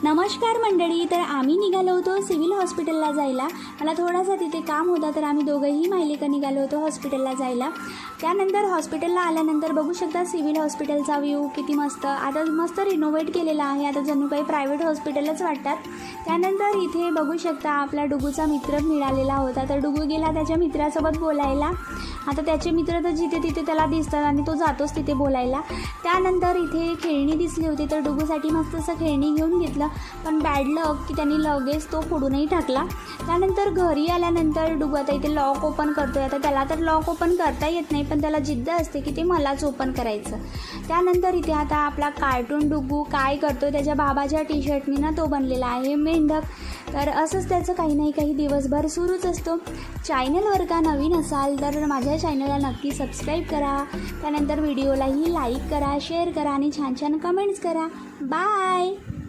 नमस्कार मंडळी. तर आम्ही निघालो होतो सिव्हिल हॉस्पिटलला जायला. मला थोडासा तिथे काम होता, तर आम्ही दोघंही मायलेका निघालो होतो हॉस्पिटलला जायला. त्यानंतर हॉस्पिटलला आल्यानंतर बघू शकता सिव्हिल हॉस्पिटलचा व्ह्यू किती मस्त. आता मस्त रिनोव्हेट केलेला आहे. आता जणू काही प्रायव्हेट हॉस्पिटलच वाटतात. त्यानंतर इथे बघू शकता आपला डुगूचा मित्र मिळालेला होता. तर डुगू गेला त्याच्या मित्रासोबत बोलायला. आता त्याचे मित्र तर जिथे तिथे त्याला दिसतात आणि तो जातोच तिथे बोलायला. त्यानंतर इथे खेळणी दिसली होती, तर डुगूसाठी मस्त असं खेळणी घेऊन घेतलं. पण बॅड लक की त्यांनी लगेच तो फोडूनही टाकला. त्यानंतर घरी आल्यानंतर डुगू आता इथे लॉक ओपन करतोय. आता त्याला तर लॉक ओपन करता येत नाही, पण त्याला जिद्द असते की ते मलाच ओपन करायचं. त्यानंतर इथे आता आपला कार्टून डुगू काय करतो, त्याच्या बाबाच्या टी शर्टनी ना तो बनलेला आहे मेंढक. तर असंच त्याचं काही नाही काही दिवसभर सुरूच असतो. चॅनलवर का नवीन असाल तर माझ्या चॅनलला नक्की सबस्क्राईब करा. त्यानंतर व्हिडिओलाही लाईक करा, शेअर करा आणि छान छान कमेंट्स करा. बाय.